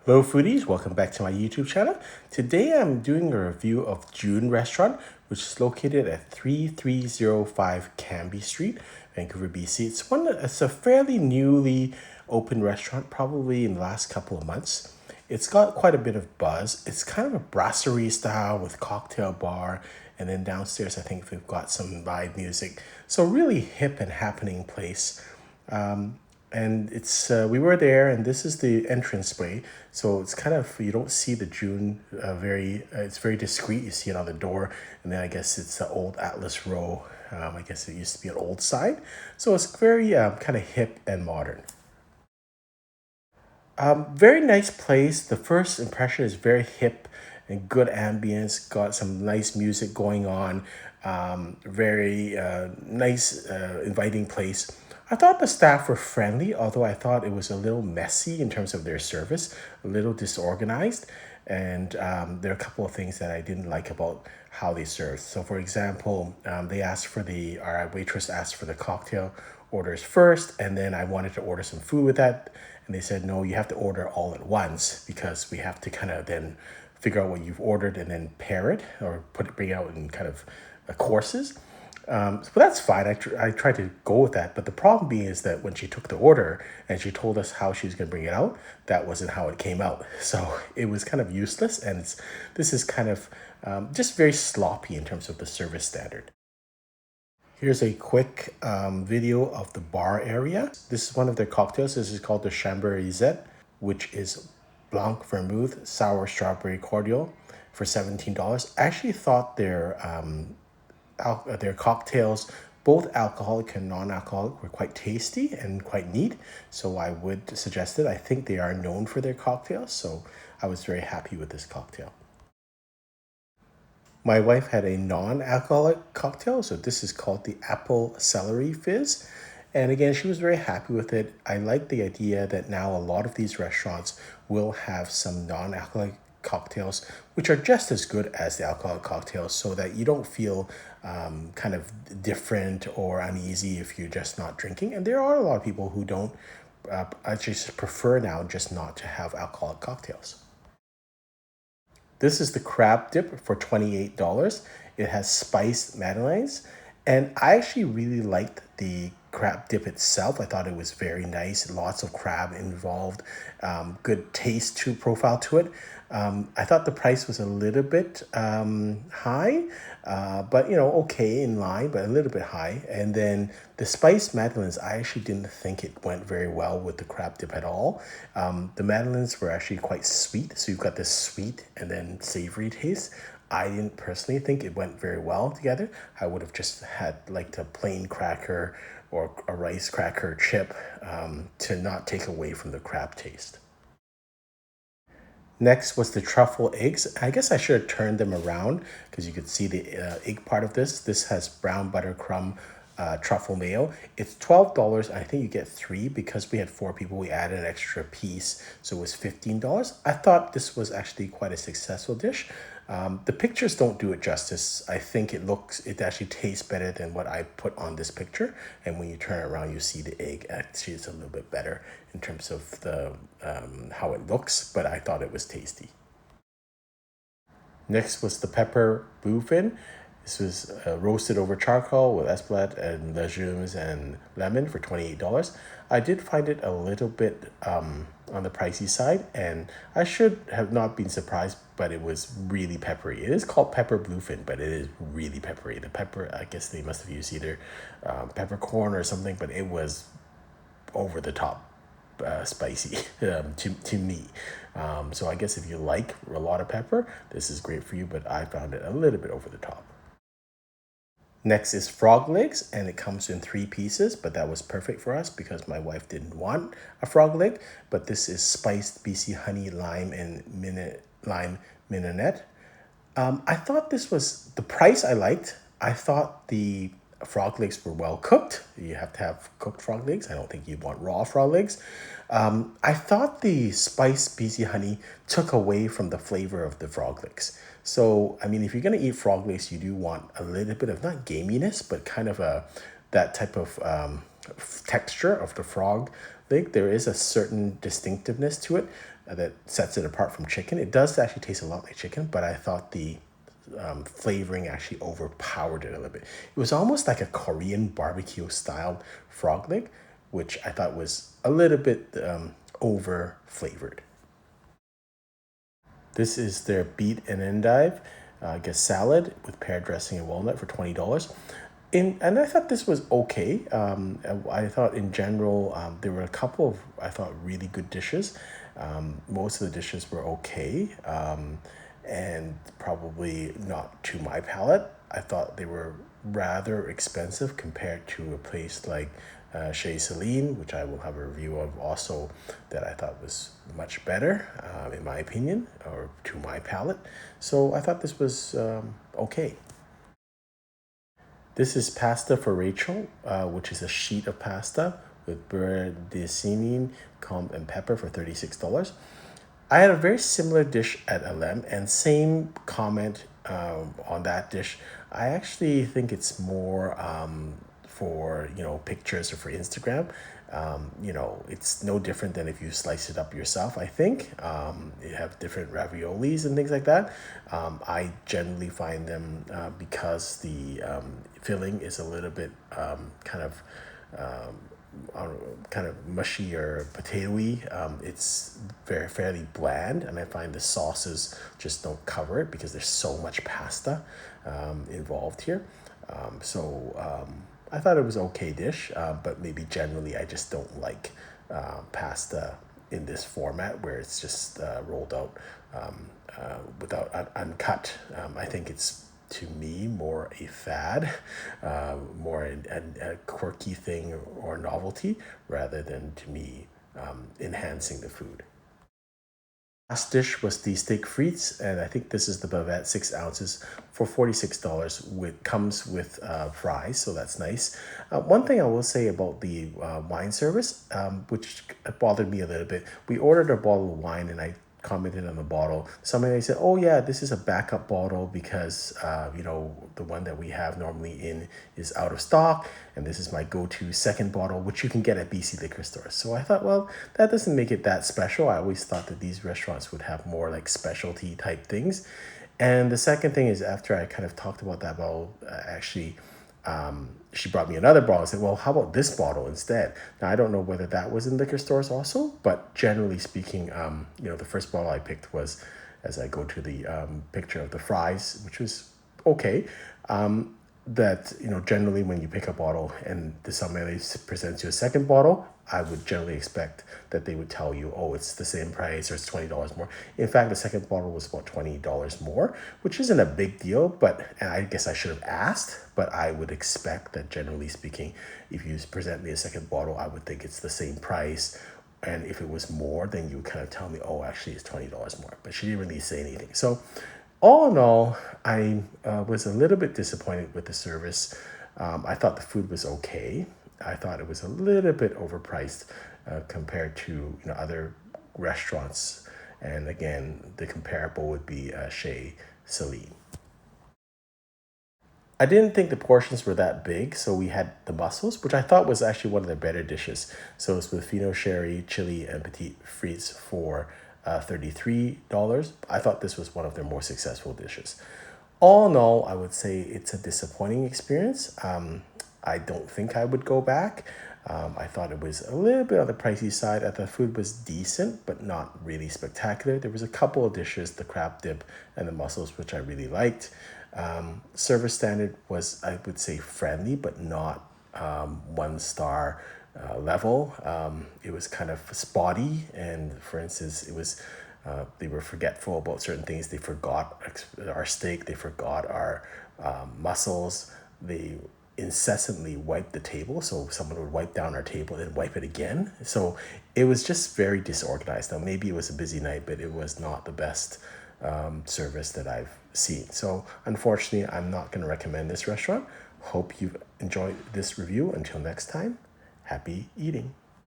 Hello foodies, welcome back to my YouTube channel. Today I'm doing a review of June Restaurant, which is located at 3305 Cambie Street, Vancouver, BC. It's a fairly newly open restaurant, probably in the last couple of months. It's got quite a bit of buzz. It's kind of a brasserie style with cocktail bar, and then downstairs I think we've got some live music. So really hip and happening place. And it's we were there, and this is the entranceway, so it's kind of, you don't see the June very it's very discreet. You see it on the door, and then I guess it's the old Atlas Row. I guess it used to be an old side, so it's very kind of hip and modern. Very nice place. The first impression is very hip and good ambience. Got some nice music going on. Very nice, inviting place. I thought the staff were friendly, although I thought it was a little messy in terms of their service, a little disorganized. And there are a couple of things that I didn't like about how they served. So, for example, our waitress asked for the cocktail orders first, and then I wanted to order some food with that. And they said, no, you have to order all at once because we have to kind of then figure out what you've ordered and then pair it or bring it out in kind of courses. So that's fine. I tried to go with that. But the problem being is that when she took the order and she told us how she was going to bring it out, that wasn't how it came out. So it was kind of useless. And this is kind of just very sloppy in terms of the service standard. Here's a quick video of the bar area. This is one of their cocktails. This is called the Chamberizette, which is Blanc Vermouth Sour Strawberry Cordial for $17. I actually thought their cocktails, both alcoholic and non-alcoholic, were quite tasty and quite neat. So I would suggest it. I think they are known for their cocktails. So I was very happy with this cocktail. My wife had a non-alcoholic cocktail, so this is called the apple celery fizz. And again, she was very happy with it. I like the idea that now a lot of these restaurants will have some non-alcoholic cocktails, which are just as good as the alcoholic cocktails, so that you don't feel kind of different or uneasy if you're just not drinking. And there are a lot of people who don't actually prefer now just not to have alcoholic cocktails. This is the crab dip for $28. It has spiced madeleines, and I actually really liked the crab dip itself. I thought it was very nice, lots of crab involved, good taste to profile to it. I thought the price was a little bit high, but okay, in line, but a little bit high. And then the spiced madeleines, I actually didn't think it went very well with the crab dip at all. The madeleines were actually quite sweet, so you've got this sweet and then savory taste. I didn't personally think it went very well together. I would have just had like a plain cracker or a rice cracker chip to not take away from the crab taste. Next was the truffle eggs. I guess I should have turned them around because you could see the egg part of this. This has brown butter crumb truffle mayo. It's $12. I think you get three because we had four people. We added an extra piece, so it was $15. I thought this was actually quite a successful dish. The pictures don't do it justice. I think it actually tastes better than what I put on this picture. And when you turn it around, you see the egg. Actually, it's a little bit better in terms of the how it looks, but I thought it was tasty. Next was the pepper bluefin. This was roasted over charcoal with espelette and legumes and lemon for $28. I did find it a little bit on the pricey side, and I should have not been surprised, but it was really peppery. It is called pepper bluefin, but it is really peppery. The pepper, I guess they must have used either peppercorn or something, but it was over the top spicy to me. So I guess if you like a lot of pepper, this is great for you, but I found it a little bit over the top. Next is frog legs, and it comes in three pieces, but that was perfect for us because my wife didn't want a frog leg. But this is spiced BC honey, lime, and lime mignonette. I thought this was the price I liked. I thought the frog legs were well cooked. You have to have cooked frog legs. I don't think you want raw frog legs. I thought the spiced BC honey took away from the flavor of the frog legs. So, I mean, if you're going to eat frog legs, you do want a little bit of not gaminess, but kind of that type of texture of the frog leg. There is a certain distinctiveness to it. that sets it apart from chicken. It does actually taste a lot like chicken, but I thought the flavoring actually overpowered it a little bit. It was almost like a Korean barbecue style frog leg, which I thought was a little bit over flavored. This is their beet and endive, I guess salad with pear dressing and walnut for $20. And I thought this was okay. I thought in general there were a couple of I thought really good dishes. Most of the dishes were okay, and probably not to my palate. I thought they were rather expensive compared to a place like Chez Celine, which I will have a review of also, that I thought was much better, in my opinion, or to my palate. So I thought this was okay. This is pasta for Rachel, which is a sheet of pasta with beurre de senin, comb, and pepper for $36. I had a very similar dish at Alem, and same comment on that dish. I actually think it's more for pictures or for Instagram. It's no different than if you slice it up yourself. I think you have different raviolis and things like that. I generally find them because the filling is a little bit kind of I don't know, kind of mushy or potatoey. It's fairly bland, and I find the sauces just don't cover it because there's so much pasta involved here. I thought it was okay dish, but maybe generally I just don't like pasta in this format where it's just rolled out without uncut. I think it's, to me, more a fad, more a quirky thing or novelty rather than, to me, enhancing the food. Last dish was the steak frites, and I think this is the bavette, 6 ounces for $46. With comes with fries, so that's nice. One thing I will say about the wine service, which bothered me a little bit, we ordered a bottle of wine, and I commented on the bottle. Somebody said, "Oh yeah, this is a backup bottle because the one that we have normally in is out of stock, and this is my go-to second bottle, which you can get at BC liquor stores." So I thought, well, that doesn't make it that special. I always thought that these restaurants would have more like specialty type things. And the second thing is, after I kind of talked about that bottle, actually she brought me another bottle and said, "Well, how about this bottle instead?" Now, I don't know whether that was in liquor stores also, but generally speaking, the first bottle I picked was, as I go to the picture of the fries, which was okay. That generally when you pick a bottle and the somebody presents you a second bottle, I would generally expect that they would tell you, "Oh, it's the same price," or "It's $20 more." In fact, the second bottle was about $20 more, which isn't a big deal, but and I guess I should have asked, but I would expect that generally speaking, if you present me a second bottle, I would think it's the same price. And if it was more, then you would kind of tell me, "Oh, actually it's $20 more." But she didn't really say anything. So all in all, I was a little bit disappointed with the service. I thought the food was okay. I thought it was a little bit overpriced compared to other restaurants. And again, the comparable would be Chez Celine. I didn't think the portions were that big, so we had the mussels, which I thought was actually one of the better dishes. So it's with Fino sherry, chili, and petite frites for $33. I thought this was one of their more successful dishes. All in all, I would say it's a disappointing experience. I don't think I would go back. I thought it was a little bit on the pricey side. I thought the food was decent, but not really spectacular. There was a couple of dishes, the crab dip and the mussels, which I really liked. Service standard was, I would say, friendly, but not 1 star level. It was kind of spotty, and for instance, it was they were forgetful about certain things. They forgot our steak. They forgot our mussels. They incessantly wiped the table, so someone would wipe down our table and wipe it again. So it was just very disorganized. Now, maybe it was a busy night, but it was not the best service that I've seen. So unfortunately, I'm not going to recommend this restaurant. Hope you've enjoyed this review. Until next time, happy eating.